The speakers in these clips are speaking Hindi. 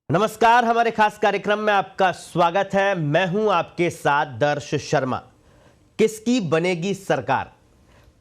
नमस्कार, हमारे खास कार्यक्रम में आपका स्वागत है। मैं हूं आपके साथ दर्श शर्मा। किसकी बनेगी सरकार?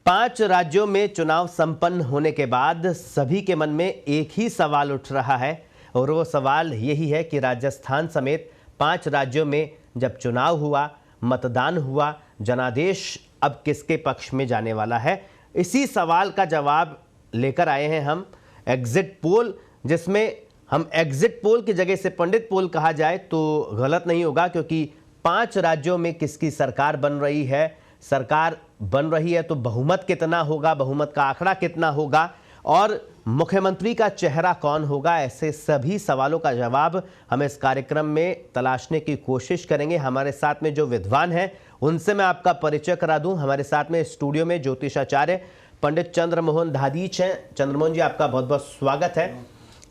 5 राज्यों में चुनाव संपन्न होने के बाद सभी के मन में एक ही सवाल उठ रहा है और वो सवाल यही है कि राजस्थान समेत 5 राज्यों में जब चुनाव हुआ, मतदान हुआ, जनादेश अब किसके पक्ष में जाने वाला है? इसी सवाल का जवाब लेकर आए हैं हम एग्जिट पोल, जिसमें हम एग्जिट पोल की जगह से पंडित पोल कहा जाए तो गलत नहीं होगा, क्योंकि 5 राज्यों में किसकी सरकार बन रही है, सरकार बन रही है तो बहुमत कितना होगा, बहुमत का आंकड़ा कितना होगा और मुख्यमंत्री का चेहरा कौन होगा, ऐसे सभी सवालों का जवाब हम इस कार्यक्रम में तलाशने की कोशिश करेंगे। हमारे साथ में जो विद्वान हैं उनसे मैं आपका परिचय करा दूं। हमारे साथ में स्टूडियो में ज्योतिषाचार्य पंडित चंद्रमोहन दादीच हैं। चंद्रमोहन जी, आपका बहुत बहुत स्वागत है।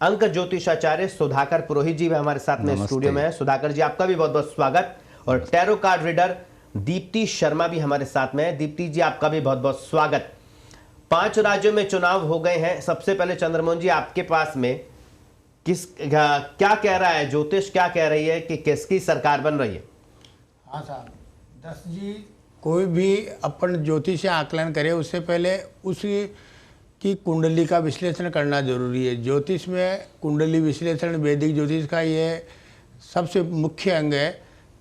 अंक ज्योतिषाचार्य सुधाकर पुरोहित जी भी हमारे साथ में स्टूडियो में है। सुधाकर जी, आपका भी बहुत बहुत स्वागत। और tarot card reader Deepti Sharma भी हमारे साथ में है। दीप्ति जी, आपका भी बहुत बहुत स्वागत। 5 राज्यों में चुनाव हो गए हैं। सबसे पहले चंद्रमोहन जी, आपके पास में क्या कह रहा है ज्योतिष, क्या कह रही है कि किसकी सरकार बन रही है? हाँ साहब, दस जी, कोई भी अपन ज्योतिष आकलन करे उससे पहले उसी की कुंडली का विश्लेषण करना जरूरी है। ज्योतिष में कुंडली विश्लेषण वैदिक ज्योतिष का ये सबसे मुख्य अंग है।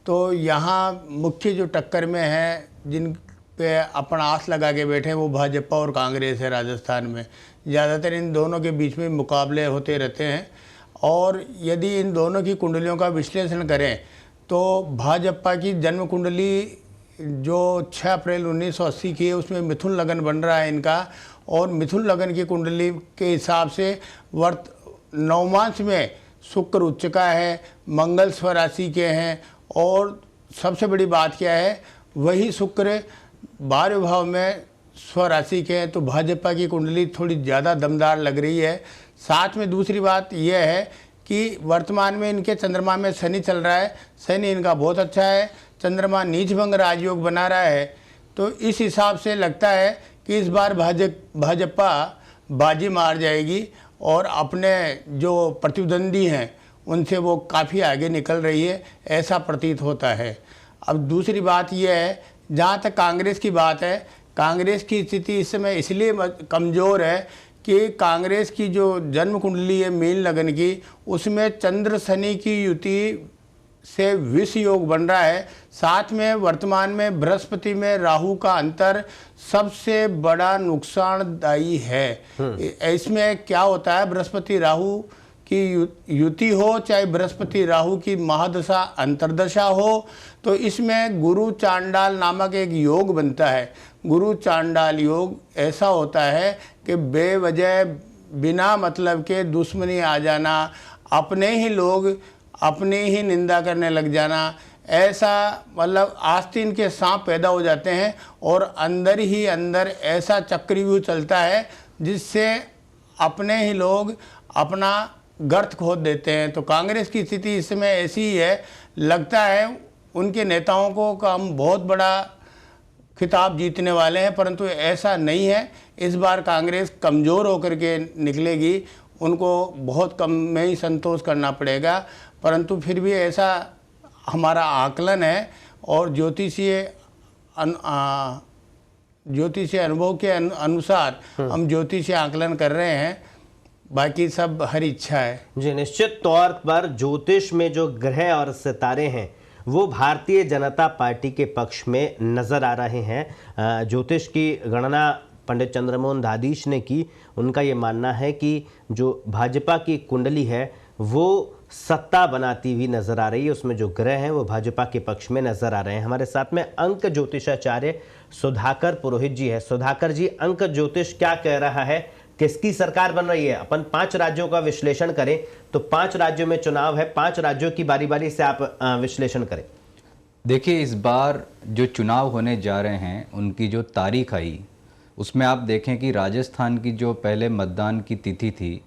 तो यहाँ मुख्य जो टक्कर में है, जिन पे अपन आस लगा के बैठे हैं, वो भाजपा और कांग्रेस है। राजस्थान में ज़्यादातर इन दोनों के बीच में मुकाबले होते रहते हैं और यदि इन दोनों की कुंडलियों का विश्लेषण करें तो भाजपा की जन्म कुंडली जो 6 अप्रैल 1980 की है, उसमें मिथुन लगन बन रहा है इनका। और मिथुन लगन की कुंडली के हिसाब से नवमांश में शुक्र उच्च का है, मंगल स्वराशि के हैं और सबसे बड़ी बात क्या है, वही शुक्र 12वें भाव में स्वराशि के हैं। तो भाजपा की कुंडली थोड़ी ज़्यादा दमदार लग रही है। साथ में दूसरी बात यह है कि वर्तमान में इनके चंद्रमा में शनि चल रहा है। शनि इनका बहुत अच्छा है, चंद्रमा नीचभंग राजयोग बना रहा है। तो इस हिसाब से लगता है कि इस बार भाजपा बाजी मार जाएगी और अपने जो प्रतिद्वंदी हैं उनसे वो काफ़ी आगे निकल रही है, ऐसा प्रतीत होता है। अब दूसरी बात यह है, जहाँ तक कांग्रेस की बात है, कांग्रेस की स्थिति इस समय इसलिए कमज़ोर है कि कांग्रेस की जो जन्म कुंडली है मीन लगन की, उसमें चंद्र शनि की युति से विष योग बन रहा है। साथ में वर्तमान में बृहस्पति में राहु का अंतर सबसे बड़ा नुकसानदायी है। इसमें क्या होता है, बृहस्पति राहु की युति हो चाहे बृहस्पति राहु की महादशा अंतरदशा हो, तो इसमें गुरु चांडाल नामक एक योग बनता है। गुरु चांडाल योग ऐसा होता है कि बेवजह बिना मतलब के दुश्मनी आ जाना, अपने ही लोग अपनी ही निंदा करने लग जाना, ऐसा मतलब आस्तीन के सांप पैदा हो जाते हैं और अंदर ही अंदर ऐसा चक्रव्यूह चलता है जिससे अपने ही लोग अपना गर्त खोद देते हैं। तो कांग्रेस की स्थिति इस समय ऐसी ही है। लगता है उनके नेताओं को कि हम बहुत बड़ा खिताब जीतने वाले हैं, परंतु ऐसा नहीं है। इस बार कांग्रेस कमज़ोर होकर के निकलेगी, उनको बहुत कम में ही संतोष करना पड़ेगा। परंतु फिर भी ऐसा हमारा आकलन है और ज्योतिषीय अनुभव के अनुसार हम ज्योतिषीय आकलन कर रहे हैं। बाकी सब हर इच्छा है जी। निश्चित तौर पर ज्योतिष में जो ग्रह और सितारे हैं वो भारतीय जनता पार्टी के पक्ष में नजर आ रहे हैं। ज्योतिष की गणना पंडित चंद्रमोहन दादीच ने की। उनका ये मानना है कि जो भाजपा की कुंडली है वो सत्ता बनाती हुई नजर आ रही है, उसमें जो ग्रह हैं वो भाजपा के पक्ष में नजर आ रहे हैं। हमारे साथ में अंक ज्योतिषाचार्य सुधाकर पुरोहित जी है। सुधाकर जी, अंक ज्योतिष क्या कह रहा है, किसकी सरकार बन रही है? अपन 5 राज्यों का विश्लेषण करें तो 5 राज्यों में चुनाव है, 5 राज्यों की बारी बारी से आप विश्लेषण करें। देखिए, इस बार जो चुनाव होने जा रहे हैं उनकी जो तारीख आई, उसमें आप देखें कि राजस्थान की जो पहले मतदान की तिथि थी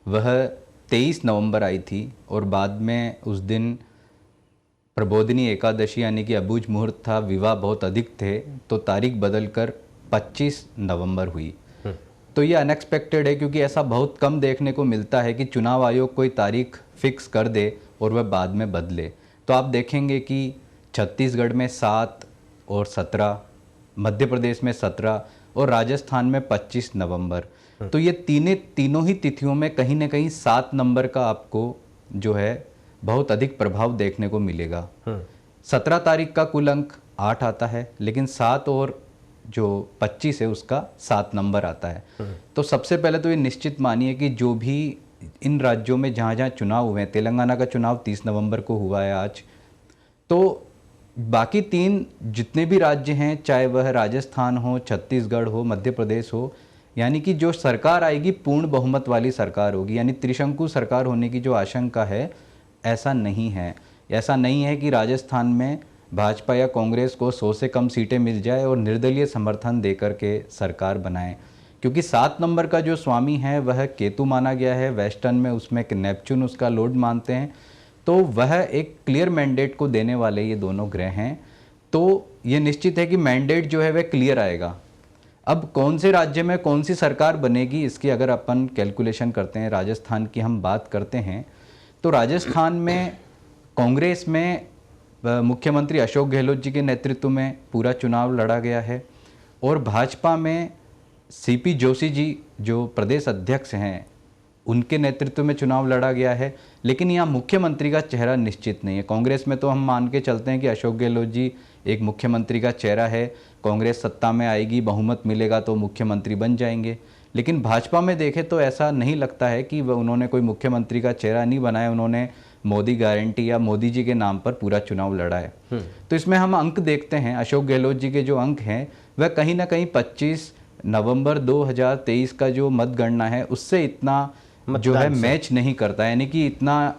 वह 23 नवंबर आई थी और बाद में उस दिन प्रबोधिनी एकादशी यानी कि अबूझ मुहूर्त था, विवाह बहुत अधिक थे, तो तारीख बदलकर 25 नवंबर हुई। तो ये अनएक्सपेक्टेड है, क्योंकि ऐसा बहुत कम देखने को मिलता है कि चुनाव आयोग कोई तारीख फिक्स कर दे और वह बाद में बदले। तो आप देखेंगे कि छत्तीसगढ़ में 7 और 17, मध्य प्रदेश में 17 और राजस्थान में 25 नवंबर। तो ये तीनों ही तिथियों में कहीं ना कहीं 7 नंबर का आपको जो है बहुत अधिक प्रभाव देखने को मिलेगा। 17 तारीख का कुल अंक 8 आता है, लेकिन 7 और जो 25 है उसका 7 नंबर आता है। तो सबसे पहले तो ये निश्चित मानिए कि जो भी इन राज्यों में जहाँ जहाँ चुनाव हुए हैं, तेलंगाना का चुनाव 30 नवंबर को हुआ है आज, तो बाकी 3 जितने भी राज्य हैं, चाहे वह राजस्थान हो, छत्तीसगढ़ हो, मध्य प्रदेश हो, यानी कि जो सरकार आएगी पूर्ण बहुमत वाली सरकार होगी, यानी त्रिशंकु सरकार होने की जो आशंका है ऐसा नहीं है। ऐसा नहीं है कि राजस्थान में भाजपा या कांग्रेस को 100 से कम सीटें मिल जाए और निर्दलीय समर्थन देकर के सरकार बनाए, क्योंकि 7 नंबर का जो स्वामी है वह केतु माना गया है, वेस्टर्न में उसमें नेपच्यून उसका लॉर्ड मानते हैं, तो वह एक क्लियर मैंडेट को देने वाले ये दोनों ग्रह हैं। तो ये निश्चित है कि मैंडेट जो है वह क्लियर आएगा। अब कौन से राज्य में कौन सी सरकार बनेगी, इसकी अगर अपन कैलकुलेशन करते हैं, राजस्थान की हम बात करते हैं, तो राजस्थान में कांग्रेस में मुख्यमंत्री अशोक गहलोत जी के नेतृत्व में पूरा चुनाव लड़ा गया है, और भाजपा में सीपी जोशी जी जो प्रदेश अध्यक्ष हैं उनके नेतृत्व में चुनाव लड़ा गया है। लेकिन यहाँ मुख्यमंत्री का चेहरा निश्चित नहीं है। कांग्रेस में तो हम मान के चलते हैं कि अशोक गहलोत जी एक मुख्यमंत्री का चेहरा है, कांग्रेस सत्ता में आएगी, बहुमत मिलेगा तो मुख्यमंत्री बन जाएंगे। लेकिन भाजपा में देखें तो ऐसा नहीं लगता है कि वह उन्होंने कोई मुख्यमंत्री का चेहरा नहीं बनाया, उन्होंने मोदी गारंटी या मोदी जी के नाम पर पूरा चुनाव लड़ा है। तो इसमें हम अंक देखते हैं, अशोक गहलोत जी के जो अंक हैं वह कहीं ना कहीं 25 नवंबर 2023 का जो मतगणना है उससे इतना जो है मैच नहीं करता, यानी कि इतना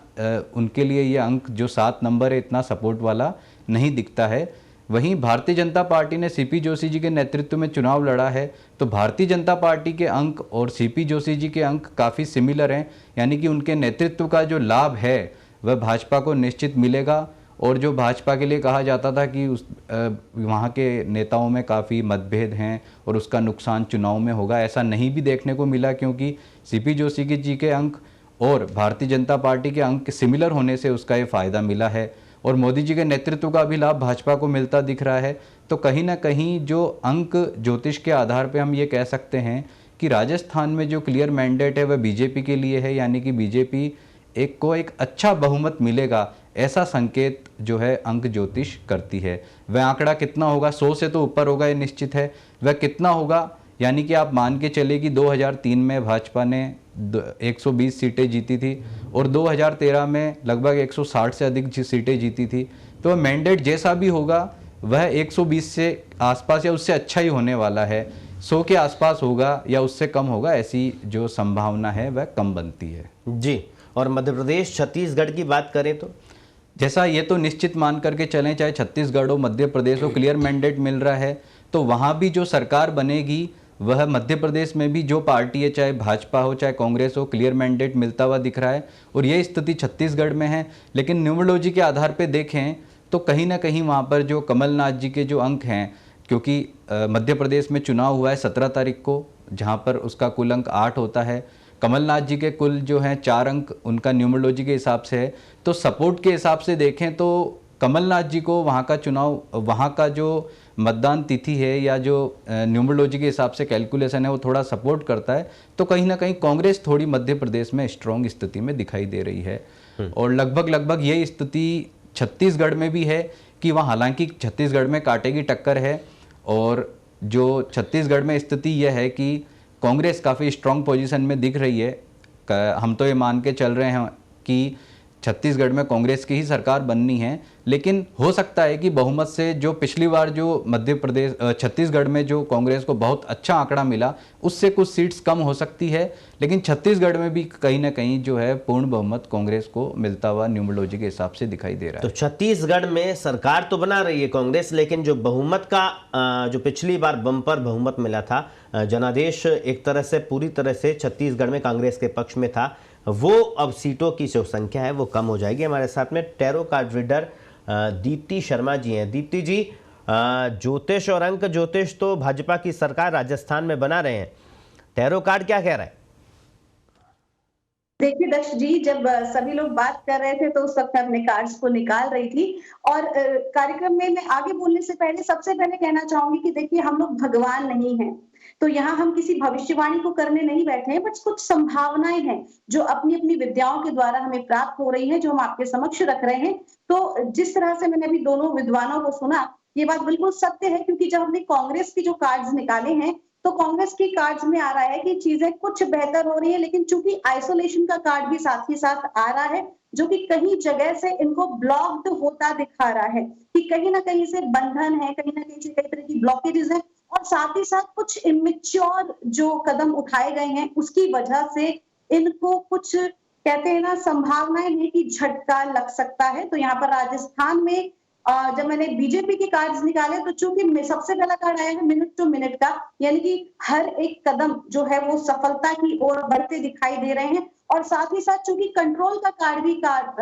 उनके लिए ये अंक जो 7 नंबर है इतना सपोर्ट वाला नहीं दिखता है। वहीं भारतीय जनता पार्टी ने सीपी जोशी जी के नेतृत्व में चुनाव लड़ा है, तो भारतीय जनता पार्टी के अंक और सीपी जोशी जी के अंक काफ़ी सिमिलर हैं, यानी कि उनके नेतृत्व का जो लाभ है वह भाजपा को निश्चित मिलेगा। और जो भाजपा के लिए कहा जाता था कि वहाँ के नेताओं में काफ़ी मतभेद हैं और उसका नुकसान चुनाव में होगा, ऐसा नहीं भी देखने को मिला, क्योंकि सीपी जोशी जी के अंक और भारतीय जनता पार्टी के अंक सिमिलर होने से उसका ये फ़ायदा मिला है, और मोदी जी के नेतृत्व का भी लाभ भाजपा को मिलता दिख रहा है। तो कहीं ना कहीं जो अंक ज्योतिष के आधार पर हम ये कह सकते हैं कि राजस्थान में जो क्लियर मैंडेट है वह बीजेपी के लिए है, यानी कि बीजेपी को एक अच्छा बहुमत मिलेगा, ऐसा संकेत जो है अंक ज्योतिष करती है। वह आंकड़ा कितना होगा, 100 से तो ऊपर होगा ये निश्चित है। वह कितना होगा, यानी कि आप मान के चले कि 2003 में भाजपा ने 120 सीटें जीती थी और 2013 में लगभग 160 से अधिक सीटें जीती थी। तो मैंडेट जैसा भी होगा वह 120 से आसपास या उससे अच्छा ही होने वाला है, 100 के आसपास होगा या उससे कम होगा, ऐसी जो संभावना है वह कम बनती है जी। और मध्य प्रदेश छत्तीसगढ़ की बात करें तो जैसा ये तो निश्चित मान करके चलें, चाहे छत्तीसगढ़ हो, मध्य प्रदेश हो, क्लियर मैंडेट मिल रहा है, तो वहाँ भी जो सरकार बनेगी वह मध्य प्रदेश में भी जो पार्टी है, चाहे भाजपा हो चाहे कांग्रेस हो, क्लियर मैंडेट मिलता हुआ दिख रहा है। और ये स्थिति छत्तीसगढ़ में है। लेकिन न्यूमरोलॉजी के आधार पर देखें तो कहीं ना कहीं वहाँ पर जो कमलनाथ जी के जो अंक हैं, क्योंकि मध्य प्रदेश में चुनाव हुआ है 17 तारीख को, जहाँ पर उसका कुल अंक 8 होता है, कमलनाथ जी के कुल जो हैं 4 अंक उनका न्यूमरोलॉजी के हिसाब से है। तो सपोर्ट के हिसाब से देखें तो कमलनाथ जी को वहाँ का चुनाव, वहाँ का जो मतदान तिथि है या जो न्यूमरोलॉजी के हिसाब से कैलकुलेशन है वो थोड़ा सपोर्ट करता है। तो कहीं ना कहीं कांग्रेस थोड़ी मध्य प्रदेश में स्ट्रॉन्ग स्थिति में दिखाई दे रही है। और लगभग ये स्थिति छत्तीसगढ़ में भी है कि वहाँ, हालांकि छत्तीसगढ़ में कांटे की टक्कर है, और जो छत्तीसगढ़ में स्थिति यह है कि कांग्रेस काफ़ी स्ट्रॉन्ग पोजीशन में दिख रही है। हम तो ये मान के चल रहे हैं कि छत्तीसगढ़ में कांग्रेस की ही सरकार बननी है, लेकिन हो सकता है कि बहुमत से जो पिछली बार जो मध्य प्रदेश छत्तीसगढ़ में जो कांग्रेस को बहुत अच्छा आंकड़ा मिला उससे कुछ सीट्स कम हो सकती है, लेकिन छत्तीसगढ़ में भी कहीं ना कहीं जो है पूर्ण बहुमत कांग्रेस को मिलता हुआ न्यूमरोलॉजी के हिसाब से दिखाई दे रहा है। तो छत्तीसगढ़ में सरकार तो बना रही है कांग्रेस, लेकिन जो बहुमत का जो पिछली बार बम्पर बहुमत मिला था, जनादेश एक तरह से पूरी तरह से छत्तीसगढ़ में कांग्रेस के पक्ष में था, वो अब सीटों की जो संख्या है वो कम हो जाएगी। हमारे साथ में tarot card reader Deepti Sharma ji हैं। दीप्ति जी, ज्योतिष और अंक ज्योतिष तो भाजपा की सरकार राजस्थान में बना रहे हैं, टैरो कार्ड क्या कह रहा है? देखिए दक्ष जी, जब सभी लोग बात कर रहे थे तो उस वक्त मैं अपने कार्ड्स को निकाल रही थी और कार्यक्रम में मैं आगे बोलने से पहले सबसे पहले कहना चाहूंगी कि देखिए, हम लोग भगवान नहीं हैं, तो यहाँ हम किसी भविष्यवाणी को करने नहीं बैठे हैं, बट कुछ संभावनाएं हैं जो अपनी अपनी विद्याओं के द्वारा हमें प्राप्त हो रही हैं, जो हम आपके समक्ष रख रहे हैं। तो जिस तरह से मैंने अभी दोनों विद्वानों को सुना, ये बात बिल्कुल सत्य है, क्योंकि जब हमने कांग्रेस की जो कार्ड्स निकाले हैं तो कांग्रेस की कार्ड्स में आ रहा है कि चीजें कुछ बेहतर हो रही है, लेकिन चूंकि आइसोलेशन का कार्ड भी साथ ही साथ आ रहा है, जो कि कहीं जगह से इनको ब्लॉक्ड होता दिखा रहा है कि कहीं ना कहीं से बंधन है, कहीं ना कहीं से कई तरह की ब्लॉकेजेस है, और साथ ही साथ कुछ इमेच्योर जो कदम उठाए गए हैं उसकी वजह से इनको कुछ कहते हैं ना, संभावनाएं है कि झटका लग सकता है। तो यहाँ पर राजस्थान में जब मैंने बीजेपी के कार्ड्स निकाले तो चूंकि सबसे पहला कार्ड आया है मिनट टू मिनट का, यानी कि हर एक कदम जो है वो सफलता की ओर बढ़ते दिखाई दे रहे हैं, और साथ ही साथ चूंकि कंट्रोल का कार्ड भी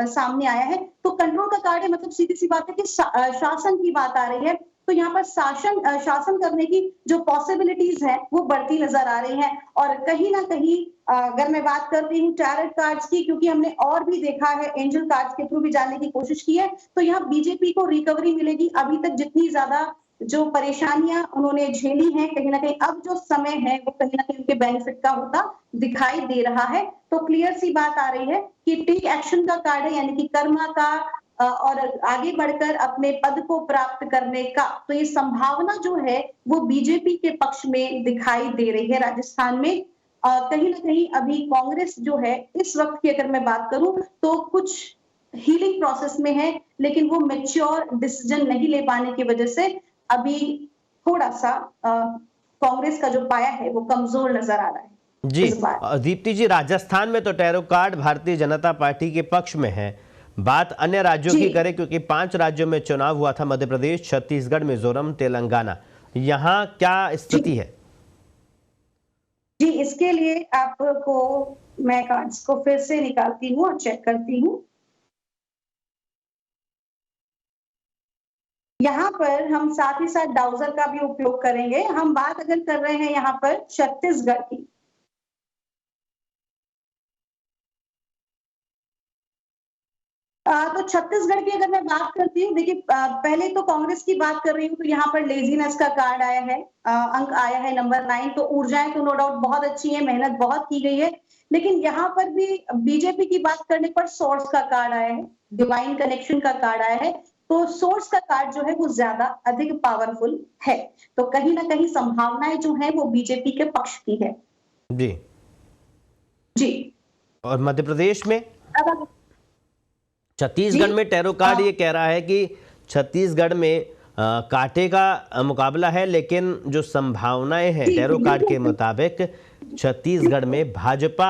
सामने आया है, तो कंट्रोल का कार्ड है, मतलब सीधी सी बात है कि शासन की बात आ रही है, तो यहाँ पर शासन करने की जो पॉसिबिलिटीज है वो बढ़ती नजर आ रही हैं। और कहीं ना कहीं अगर मैं बात करती हूँ टैरेट कार्ड्स की, क्योंकि हमने और भी देखा है, एंजल कार्ड्स के थ्रू भी जानने की कोशिश की है, तो यहाँ बीजेपी को रिकवरी मिलेगी। अभी तक जितनी ज्यादा जो परेशानियां उन्होंने झेली हैं, कहीं ना कहीं अब जो समय है वो कहीं ना कहीं उनके बेनिफिट का होता दिखाई दे रहा है। तो क्लियर सी बात आ रही है कि टेक एक्शन का कार्ड है, यानी कि कर्मा का और आगे बढ़कर अपने पद को प्राप्त करने का, तो ये संभावना जो है वो बीजेपी के पक्ष में दिखाई दे रही है राजस्थान में। कहीं ना कहीं अभी कांग्रेस जो है इस वक्त की अगर मैं बात करूं तो कुछ हीलिंग प्रोसेस में है, लेकिन वो मैच्योर डिसीजन नहीं ले पाने की वजह से अभी थोड़ा सा कांग्रेस का जो पाया है वो कमजोर नजर आ रहा है। जी दीप्ति जी, राजस्थान में तो tarot card Bharatiya Janata party के पक्ष में है। बात अन्य राज्यों की करें, क्योंकि 5 राज्यों में चुनाव हुआ था, मध्य प्रदेश, छत्तीसगढ़, मिजोरम, तेलंगाना, यहाँ क्या स्थिति है? जी, इसके लिए आपको मैं कार्ड्स को फिर से निकालती हूँ और चेक करती हूँ। यहाँ पर हम साथ ही साथ डाउजर का भी उपयोग करेंगे। हम बात अगर कर रहे हैं यहाँ पर छत्तीसगढ़ की, तो छत्तीसगढ़ की अगर मैं बात करती हूँ, देखिए पहले तो कांग्रेस की बात कर रही हूँ, तो यहाँ पर लेजीनेस का कार्ड आया है, अंक आया है नंबर 9। तो ऊर्जाएं तो नो डाउट बहुत अच्छी है, मेहनत बहुत की गई है, लेकिन यहाँ पर भी बीजेपी की बात करने पर सोर्स का कार्ड आया है, डिवाइन कनेक्शन का कार्ड आया है, तो सोर्स का कार्ड जो है वो ज्यादा अधिक पावरफुल है। तो कहीं ना कहीं संभावनाएं जो है वो बीजेपी के पक्ष की है। जी जी। और मध्य प्रदेश में, अब छत्तीसगढ़ में टैरो कार्ड ये कह रहा है कि छत्तीसगढ़ में कांटे का मुकाबला है, लेकिन जो संभावनाएं हैं टैरो कार्ड के मुताबिक छत्तीसगढ़ में भाजपा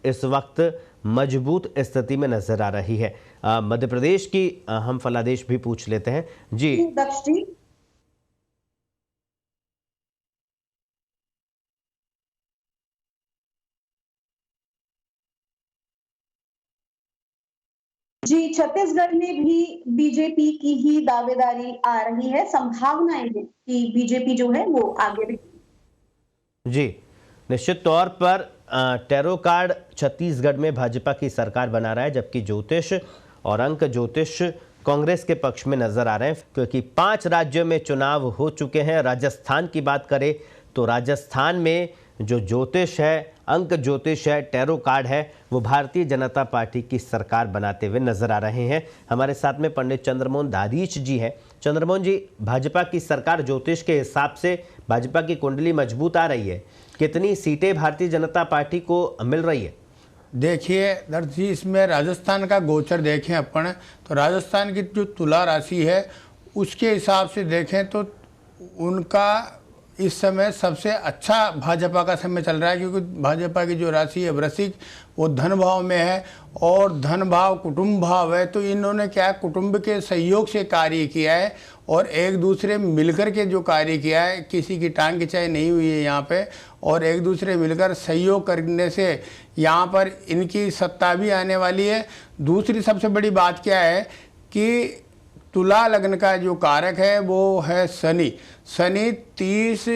इस वक्त मजबूत स्थिति में नजर आ रही है। मध्य प्रदेश की हम फलादेश भी पूछ लेते हैं। जी दक्ष जी, जी छत्तीसगढ़ में भी बीजेपी की ही दावेदारी आ रही है, संभावनाएं है कि बीजेपी जो है वो आगे भी। जी निश्चित तौर पर टैरो कार्ड छत्तीसगढ़ में भाजपा की सरकार बना रहा है, जबकि ज्योतिष और अंक ज्योतिष कांग्रेस के पक्ष में नजर आ रहे हैं, क्योंकि 5 राज्यों में चुनाव हो चुके हैं। राजस्थान की बात करें तो राजस्थान में जो ज्योतिष है, अंक ज्योतिष है, टैरो कार्ड है, वो भारतीय जनता पार्टी की सरकार बनाते हुए नजर आ रहे हैं। हमारे साथ में पंडित चंद्रमोहन दादीच जी हैं। चंद्रमोहन जी, भाजपा की सरकार ज्योतिष के हिसाब से भाजपा की कुंडली मजबूत आ रही है, कितनी सीटें भारतीय जनता पार्टी को मिल रही है? देखिए दर्श जी, इसमें राजस्थान का गोचर देखें अपन, तो राजस्थान की जो तुला राशि है उसके हिसाब से देखें तो उनका इस समय सबसे अच्छा भाजपा का समय चल रहा है, क्योंकि भाजपा की जो राशि है वृश्चिक, वो धन भाव में है और धन भाव कुटुंब भाव है। तो इन्होंने क्या कुटुंब के सहयोग से कार्य किया है और एक दूसरे मिलकर के जो कार्य किया है, किसी की टांग खिंचाई नहीं हुई है यहाँ पे, और एक दूसरे मिलकर सहयोग करने से यहाँ पर इनकी सत्ता भी आने वाली है। दूसरी सबसे बड़ी बात क्या है कि तुला लग्न का जो कारक है वो है शनि। शनि 30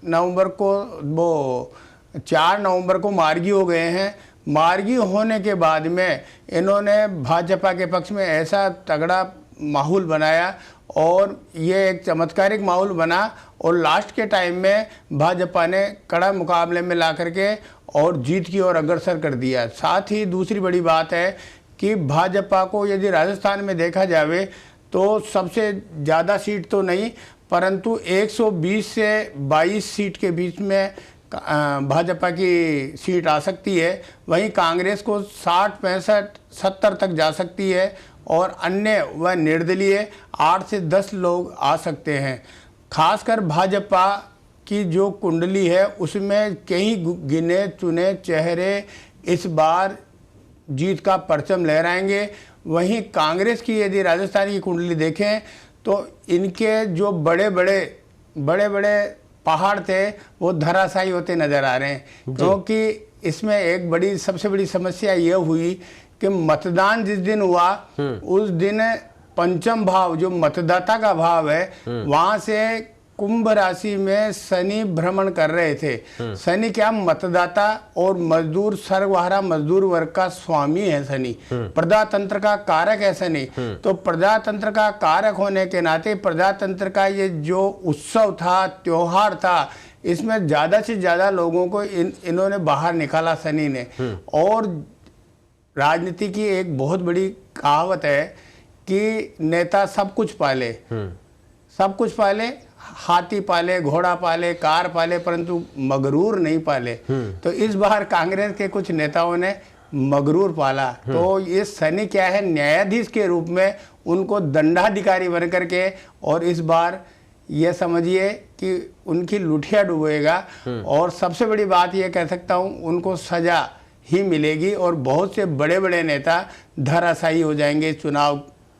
नवंबर को वो 4 नवंबर को मार्गी हो गए हैं। मार्गी होने के बाद में इन्होंने भाजपा के पक्ष में ऐसा तगड़ा माहौल बनाया और ये एक चमत्कारिक माहौल बना और लास्ट के टाइम में भाजपा ने कड़ा मुकाबले में ला करके और जीत की ओर अग्रसर कर दिया। साथ ही दूसरी बड़ी बात है कि भाजपा को यदि राजस्थान में देखा जाए तो सबसे ज़्यादा सीट तो नहीं, परंतु 120 से 22 सीट के बीच में भाजपा की सीट आ सकती है। वहीं कांग्रेस को 60, 65, 70 तक जा सकती है और अन्य व निर्दलीय 8 से 10 लोग आ सकते हैं। खासकर भाजपा की जो कुंडली है उसमें कई गिने चुने चेहरे इस बार जीत का परचम लहराएंगे। वहीं कांग्रेस की यदि राजस्थान की कुंडली देखें तो इनके जो बड़े बड़े पहाड़ थे वो धराशायी होते नजर आ रहे हैं, क्योंकि इसमें एक सबसे बड़ी समस्या यह हुई कि मतदान जिस दिन हुआ उस दिन पंचम भाव जो मतदाता का भाव है वहां से कुंभ राशि में शनि भ्रमण कर रहे थे। शनि क्या, मतदाता और मजदूर, सर्वहारा मजदूर वर्ग का स्वामी है शनि, प्रजातंत्र का कारक है शनि। तो प्रजातंत्र का कारक होने के नाते प्रजातंत्र का ये जो उत्सव था, त्योहार था, इसमें ज्यादा से ज्यादा लोगों को इन्होंने बाहर निकाला शनि ने। और राजनीति की एक बहुत बड़ी कहावत है कि नेता सब कुछ पाले, सब कुछ पाले, हाथी पाले, घोड़ा पाले, कार पाले, परंतु मगरूर नहीं पाले। तो इस बार कांग्रेस के कुछ नेताओं ने मगरूर पाला। तो ये शनि क्या है, न्यायाधीश के रूप में उनको दंडाधिकारी बन करके, और इस बार ये समझिए कि उनकी लुटिया डूबेगा। और सबसे बड़ी बात ये कह सकता हूँ, उनको सजा ही मिलेगी और बहुत से बड़े बड़े नेता धराशायी हो जाएंगे चुनाव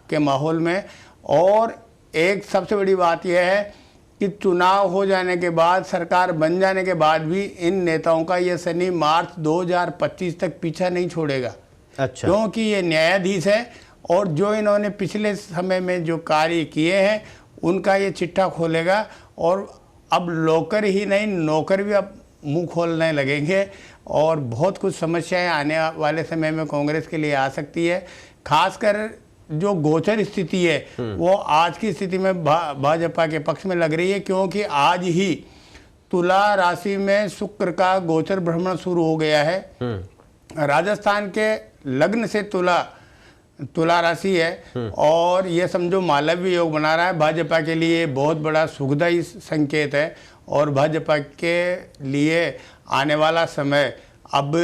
के माहौल में। और एक सबसे बड़ी बात यह है कि चुनाव हो जाने के बाद, सरकार बन जाने के बाद भी इन नेताओं का ये शनि मार्च 2025 तक पीछा नहीं छोड़ेगा। अच्छा। क्योंकि ये न्यायाधीश है और जो इन्होंने पिछले समय में जो कार्य किए हैं उनका ये चिट्ठा खोलेगा। और अब लोकर ही नहीं, नौकर भी अब मुंह खोलने लगेंगे और बहुत कुछ समस्याएं आने वाले समय में कांग्रेस के लिए आ सकती है। खासकर जो गोचर स्थिति है वो आज की स्थिति में भाजपा के पक्ष में लग रही है, क्योंकि आज ही तुला राशि में शुक्र का गोचर भ्रमण शुरू हो गया है। राजस्थान के लग्न से तुला राशि है और ये समझो मालव्य योग बना रहा है। भाजपा के लिए बहुत बड़ा सुखदायी संकेत है और भाजपा के लिए आने वाला समय अब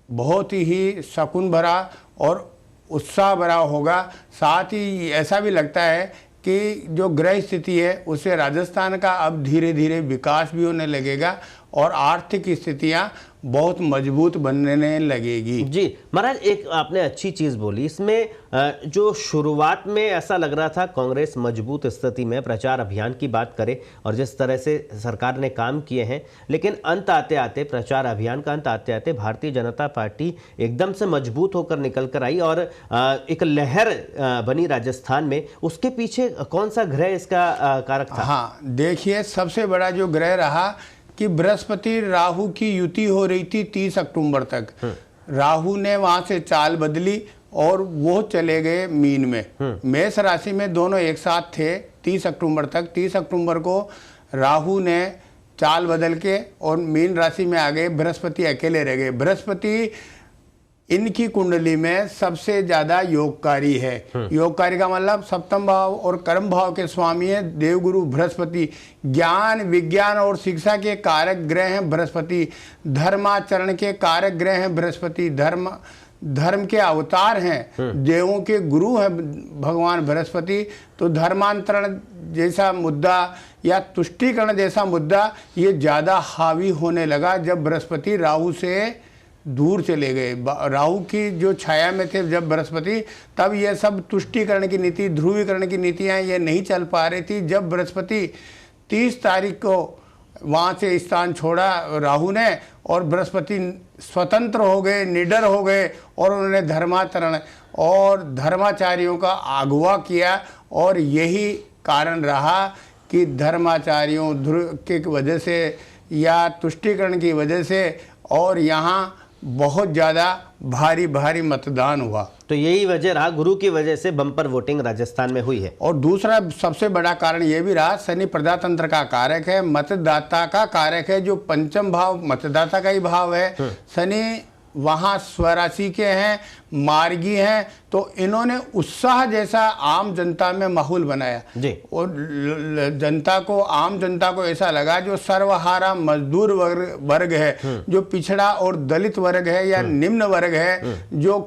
बहुत ही शकुन भरा और उत्साह भरा होगा। साथ ही ऐसा भी लगता है कि जो ग्रह स्थिति है उससे राजस्थान का अब धीरे धीरे विकास भी होने लगेगा और आर्थिक स्थितियां बहुत मजबूत बनने लगेगी। जी महाराज, एक आपने अच्छी चीज बोली इसमें, जो शुरुआत में ऐसा लग रहा था कांग्रेस मजबूत स्थिति में, प्रचार अभियान की बात करें और जिस तरह से सरकार ने काम किए हैं, लेकिन अंत आते आते, प्रचार अभियान का अंत आते आते भारतीय जनता पार्टी एकदम से मजबूत होकर निकल कर आई और एक लहर बनी राजस्थान में। उसके पीछे कौन सा ग्रह इसका कारक था? हाँ देखिए, सबसे बड़ा जो ग्रह रहा कि बृहस्पति राहु की युति हो रही थी 30 अक्टूबर तक। राहु ने वहां से चाल बदली और वो चले गए मीन में। मेष राशि में दोनों एक साथ थे 30 अक्टूबर तक। 30 अक्टूबर को राहु ने चाल बदल के और मीन राशि में आ गए, बृहस्पति अकेले रह गए। बृहस्पति इनकी कुंडली में सबसे ज्यादा योगकारी है। योगकारी का मतलब सप्तम भाव और कर्म भाव के स्वामी है देवगुरु बृहस्पति। ज्ञान, विज्ञान और शिक्षा के कारक ग्रह हैं बृहस्पति। धर्माचरण के कारक ग्रह हैं बृहस्पति। धर्म के अवतार हैं, देवों के गुरु हैं भगवान बृहस्पति। तो धर्मांतरण जैसा मुद्दा या तुष्टीकरण जैसा मुद्दा ये ज्यादा हावी होने लगा जब बृहस्पति राहु से दूर चले गए। राहु की जो छाया में थे जब बृहस्पति, तब ये सब तुष्टीकरण की नीति, ध्रुवीकरण की नीतियां ये नहीं चल पा रही थी। जब बृहस्पति 30 तारीख को वहाँ से स्थान छोड़ा राहु ने और बृहस्पति स्वतंत्र हो गए, निडर हो गए और उन्होंने धर्माचरण और धर्माचार्यों का अगुवा किया। और यही कारण रहा कि धर्माचार्यों के वजह से या तुष्टीकरण की वजह से, और यहाँ बहुत ज़्यादा भारी भारी मतदान हुआ। तो यही वजह रहा, गुरु की वजह से बम्पर वोटिंग राजस्थान में हुई है। और दूसरा सबसे बड़ा कारण ये भी रहा, शनि प्रजातंत्र का कारक है, मतदाता का कारक है, जो पंचम भाव मतदाता का ही भाव है। शनि वहाँ स्वराशि के हैं, मार्गी हैं, तो इन्होंने उत्साह जैसा आम जनता में माहौल बनाया जी। और जनता को, आम जनता को ऐसा लगा जो सर्वहारा मजदूर वर्ग है, जो पिछड़ा और दलित वर्ग है या निम्न वर्ग है, जो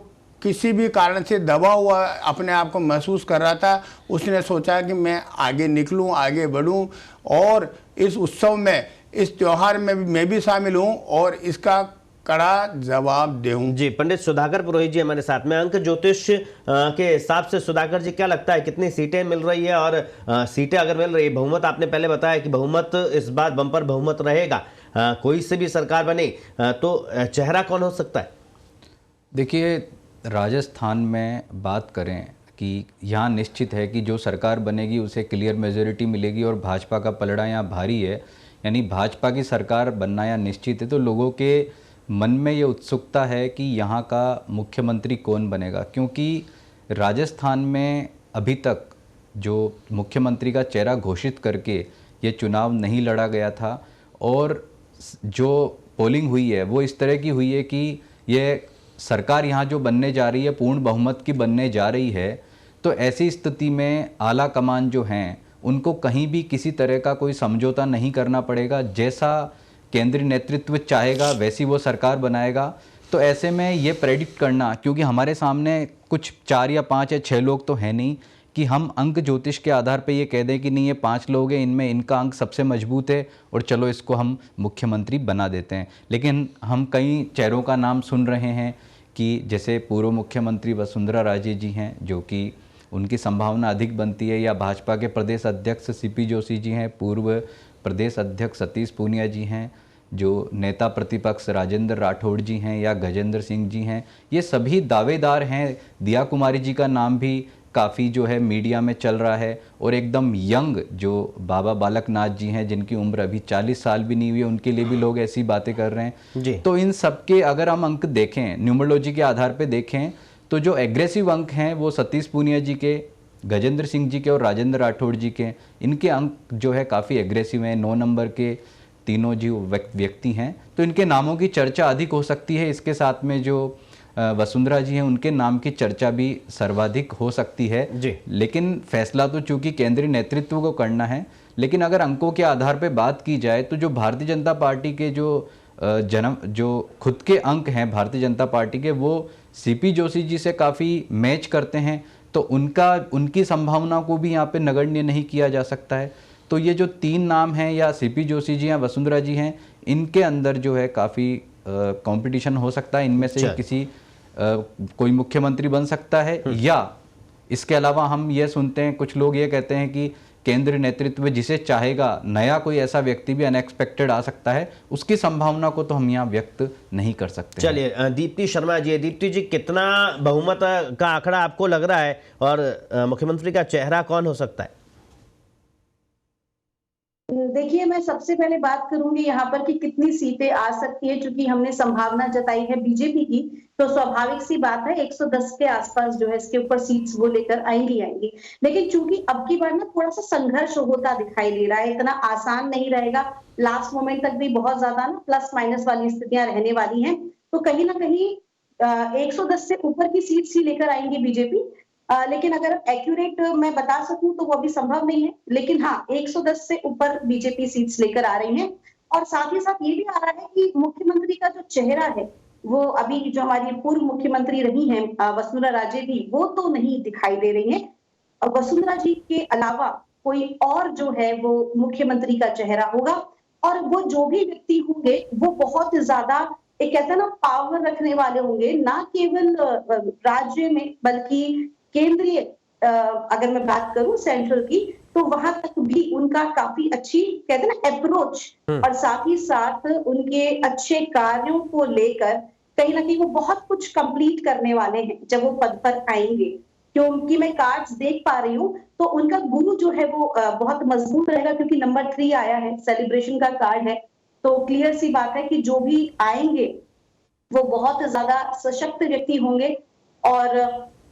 किसी भी कारण से दबा हुआ अपने आप को महसूस कर रहा था, उसने सोचा कि मैं आगे निकलूं, आगे बढ़ूं और इस उत्सव में, इस त्योहार में मैं भी शामिल हूं और इसका कड़ा जवाब दूं। जी, पंडित सुधाकर पुरोहित जी हमारे साथ में। अंक ज्योतिष के हिसाब से सुधाकर जी क्या लगता है कितनी सीटें मिल रही है, और सीटें अगर मिल रही है, बहुमत आपने पहले बताया कि बहुमत इस बार बम्पर बहुमत रहेगा, कोई से भी सरकार बने तो चेहरा कौन हो सकता है? देखिए, राजस्थान में बात करें कि यहाँ निश्चित है कि जो सरकार बनेगी उसे क्लियर मेजोरिटी मिलेगी और भाजपा का पलड़ा यहाँ भारी है, यानी भाजपा की सरकार बनना यहाँ निश्चित है। तो लोगों के मन में ये उत्सुकता है कि यहाँ का मुख्यमंत्री कौन बनेगा, क्योंकि राजस्थान में अभी तक जो मुख्यमंत्री का चेहरा घोषित करके ये चुनाव नहीं लड़ा गया था, और जो पोलिंग हुई है वो इस तरह की हुई है कि ये सरकार यहाँ जो बनने जा रही है पूर्ण बहुमत की बनने जा रही है। तो ऐसी स्थिति में आला कमान जो हैं उनको कहीं भी किसी तरह का कोई समझौता नहीं करना पड़ेगा, जैसा केंद्रीय नेतृत्व चाहेगा वैसी वो सरकार बनाएगा। तो ऐसे में ये प्रेडिक्ट करना, क्योंकि हमारे सामने कुछ 4 या 5 या 6 लोग तो हैं नहीं कि हम अंक ज्योतिष के आधार पे ये कह दें कि नहीं ये 5 लोग हैं, इनमें इनका अंक सबसे मजबूत है और चलो इसको हम मुख्यमंत्री बना देते हैं। लेकिन हम कई चेहरों का नाम सुन रहे हैं कि जैसे पूर्व मुख्यमंत्री वसुंधरा राजे जी हैं, जो कि उनकी संभावना अधिक बनती है, या भाजपा के प्रदेश अध्यक्ष सीपी जोशी जी हैं, पूर्व प्रदेश अध्यक्ष सतीश पूनिया जी हैं, जो नेता प्रतिपक्ष राजेंद्र राठौड़ जी हैं, या गजेंद्र सिंह जी हैं। ये सभी दावेदार हैं। दिया कुमारी जी का नाम भी काफ़ी जो है मीडिया में चल रहा है, और एकदम यंग जो बाबा बालक नाथ जी हैं, जिनकी उम्र अभी 40 साल भी नहीं हुई है, उनके लिए भी लोग ऐसी बातें कर रहे हैं जी। तो इन सब के अगर हम अंक देखें, न्यूमरोलॉजी के आधार पे देखें, तो जो एग्रेसिव अंक हैं वो सतीश पूनिया जी के, गजेंद्र सिंह जी के और राजेंद्र राठौड़ जी के, इनके अंक जो है काफ़ी एग्रेसिव हैं। 9 नंबर के तीनों जी व्यक्ति हैं, तो इनके नामों की चर्चा अधिक हो सकती है। इसके साथ में जो वसुंधरा जी हैं, उनके नाम की चर्चा भी सर्वाधिक हो सकती है जी। लेकिन फैसला तो चूंकि केंद्रीय नेतृत्व को करना है। लेकिन अगर अंकों के आधार पर बात की जाए तो जो भारतीय जनता पार्टी के जो खुद के अंक हैं भारतीय जनता पार्टी के, वो सीपी जोशी जी से काफ़ी मैच करते हैं, तो उनकी संभावना को भी यहाँ पे नगण्य नहीं किया जा सकता है। तो ये जो 3 नाम हैं, या सीपी जोशी जी या वसुंधरा जी हैं, इनके अंदर जो है काफ़ी कंपटीशन हो सकता है। इनमें से किसी कोई मुख्यमंत्री बन सकता है, या इसके अलावा हम ये सुनते हैं, कुछ लोग ये कहते हैं कि केंद्रीय नेतृत्व जिसे चाहेगा नया कोई ऐसा व्यक्ति भी अनएक्सपेक्टेड आ सकता है। उसकी संभावना को तो हम यहाँ व्यक्त नहीं कर सकते। चलिए, दीप्ति शर्मा जी, दीप्ति जी कितना बहुमत का आंकड़ा आपको लग रहा है, और मुख्यमंत्री का चेहरा कौन हो सकता है? देखिए, मैं सबसे पहले बात करूंगी यहाँ पर कि कितनी सीटें आ सकती है, क्योंकि हमने संभावना जताई है बीजेपी की, तो स्वाभाविक सी बात है 110 के आसपास जो है इसके ऊपर सीट्स वो लेकर आएंगी। लेकिन चूंकि अब की बार ना थोड़ा सा संघर्ष होता दिखाई दे रहा है, इतना आसान नहीं रहेगा। लास्ट मोमेंट तक भी बहुत ज्यादा ना प्लस माइनस वाली स्थितियां रहने वाली हैं, तो कहीं ना कहीं 110 से ऊपर की सीट्स ही लेकर आएंगी बीजेपी। लेकिन अगर एक्यूरेट मैं बता सकूं तो वो अभी संभव नहीं है, लेकिन हाँ 110 से ऊपर बीजेपी सीट्स लेकर आ रही हैं। और साथ ही साथ ये भी आ रहा है कि मुख्यमंत्री का जो चेहरा है, वो अभी जो हमारी पूर्व मुख्यमंत्री रही हैं वसुंधरा राजे भी, वो तो नहीं दिखाई दे रही हैं। और वसुंधरा जी के अलावा कोई और जो है वो मुख्यमंत्री का चेहरा होगा, और वो जो भी व्यक्ति होंगे वो बहुत ज्यादा एक कहते हैं ना पावर रखने वाले होंगे, ना केवल राज्य में बल्कि केंद्रीय, अगर मैं बात करूं सेंट्रल की, तो वहां तक भी उनका काफी अच्छी कहते हैं ना अप्रोच, और साथ ही साथ उनके अच्छे कार्यों को लेकर कहीं ना कहीं वो बहुत कुछ कंप्लीट करने वाले हैं जब वो पद पर आएंगे। क्योंकि मैं कार्ड्स देख पा रही हूँ तो उनका गुरु जो है वो बहुत मजबूत रहेगा, क्योंकि नंबर 3 आया है, सेलिब्रेशन का कार्ड है। तो क्लियर सी बात है कि जो भी आएंगे वो बहुत ज्यादा सशक्त व्यक्ति होंगे और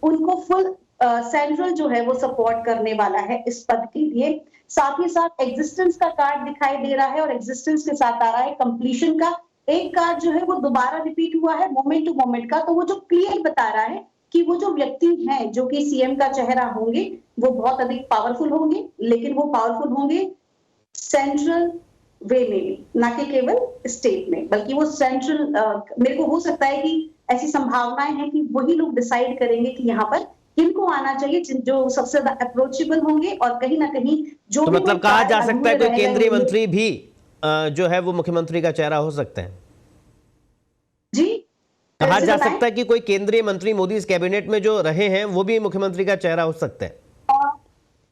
उनको फुल सेंट्रल जो है वो सपोर्ट करने वाला है इस पद के लिए। साथ ही साथ एग्जिस्टेंस का कार्ड दिखाई दे रहा है और एग्जिस्टेंस के साथ आ रहा है कंप्लीशन का एक कार्ड जो है वो दोबारा रिपीट हुआ है मोमेंट टू मोमेंट का। तो वो जो क्लियर बता रहा है कि वो जो व्यक्ति हैं जो कि सीएम का चेहरा होंगे वो बहुत अधिक पावरफुल होंगे, लेकिन वो पावरफुल होंगे सेंट्रल वे में भी, ना कि केवल स्टेट में, बल्कि वो सेंट्रल मेरे को हो सकता है कि ऐसी संभावनाएं हैं कि वही लोग डिसाइड करेंगे कि यहाँ पर किनको आना चाहिए जो सबसे ज्यादा अप्रोचेबल होंगे और कहीं ना कहीं जो तो भी मतलब कोई कहा कार्य जा सकता है अधूरे कोई रह केंद्रीय गए मंत्री भी जो है वो मुख्यमंत्री का चेहरा हो सकते हैं। जी कहा फिर से जा बताएं। सकता है कि कोई केंद्रीय मंत्री मोदी इस कैबिनेट में जो रहे हैं वो भी मुख्यमंत्री का चेहरा हो सकते हैं। और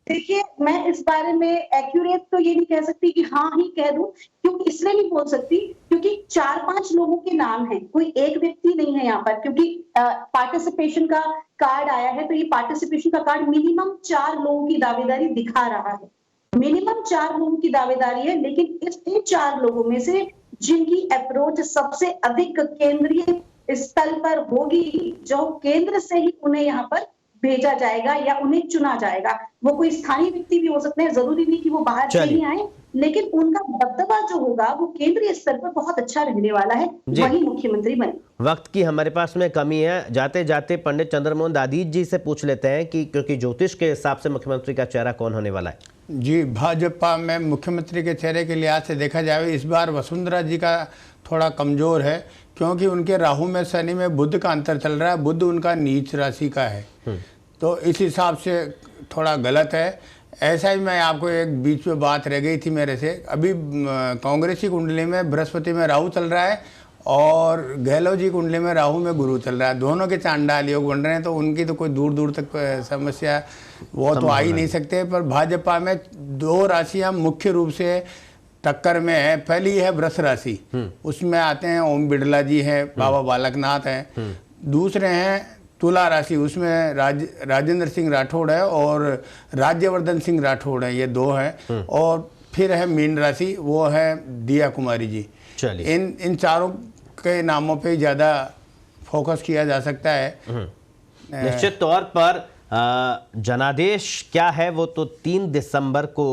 देखिए मैं इस बारे में एक्यूरेट तो ये नहीं कह सकती कि हाँ ही कह दूं, क्योंकि इसलिए नहीं बोल सकती क्योंकि 4-5 लोगों के नाम हैं, कोई एक व्यक्ति नहीं है यहाँ पर। क्योंकि पार्टिसिपेशन का कार्ड आया है तो ये पार्टिसिपेशन का कार्ड मिनिमम 4 लोगों की दावेदारी दिखा रहा है, मिनिमम 4 लोगों की दावेदारी है। लेकिन इन 4 लोगों में से जिनकी अप्रोच सबसे अधिक केंद्रीय स्थल पर होगी, जो केंद्र से ही उन्हें यहाँ पर भेजा जाएगा या उन्हें चुना जाएगा, वो कोई स्थानीय व्यक्ति भी हो सकते हैं, जरूरी नहीं कि वो बाहर से ही आए, लेकिन उनका दबदबा जो होगा वो केंद्रीय स्तर पर बहुत अच्छा रहने वाला है, वही मुख्यमंत्री बने। वक्त की हमारे पास में कमी है, जाते जाते पंडित चंद्रमोहन दादीज जी से पूछ लेते हैं कि क्योंकि ज्योतिष के हिसाब से मुख्यमंत्री का चेहरा कौन होने वाला है। जी, भाजपा में मुख्यमंत्री के चेहरे के लिहाज से देखा जाए इस बार वसुंधरा जी का थोड़ा कमजोर है, क्योंकि उनके राहु में शनि में बुध का अंतर चल रहा है, बुध उनका नीच राशि का है, तो इस हिसाब से थोड़ा गलत है। ऐसा ही मैं आपको एक बीच में बात रह गई थी मेरे से, अभी कांग्रेस की कुंडली में बृहस्पति में राहु चल रहा है और गहलोत जी कुंडली में राहु में गुरु चल रहा है, दोनों के चांडाल योग बन रहे हैं, तो उनकी तो कोई दूर दूर तक समस्या वो तो आ ही नहीं सकते। पर भाजपा में 2 राशियां मुख्य रूप से टक्कर में है। पहली है वृष राशि, उसमें आते हैं ओम बिड़ला जी हैं, बाबा बालकनाथ हैं। दूसरे हैं तुला राशि, उसमें राजेंद्र सिंह राठौड़ है और राज्यवर्धन सिंह राठौड़ है, ये 2 हैं। और फिर है मीन राशि, वो है दिया कुमारी जी। चलिए, इन चारों के नामों पे ज़्यादा फोकस किया जा सकता है। निश्चित तौर पर जनादेश क्या है वो तो 3 दिसंबर को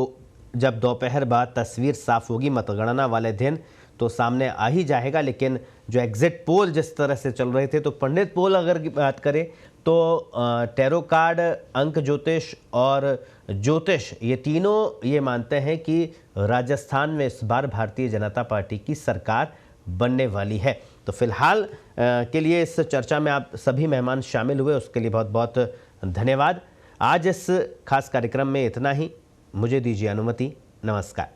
जब दोपहर बाद तस्वीर साफ होगी मतगणना वाले दिन तो सामने आ ही जाएगा। लेकिन जो एग्जिट पोल जिस तरह से चल रहे थे, तो पंडित पोल अगर की बात करें तो टैरो कार्ड, अंक ज्योतिष और ज्योतिष, ये तीनों ये मानते हैं कि राजस्थान में इस बार भारतीय जनता पार्टी की सरकार बनने वाली है। तो फिलहाल के लिए इस चर्चा में आप सभी मेहमान शामिल हुए, उसके लिए बहुत बहुत धन्यवाद। आज इस खास कार्यक्रम में इतना ही, मुझे दीजिए अनुमति, नमस्कार।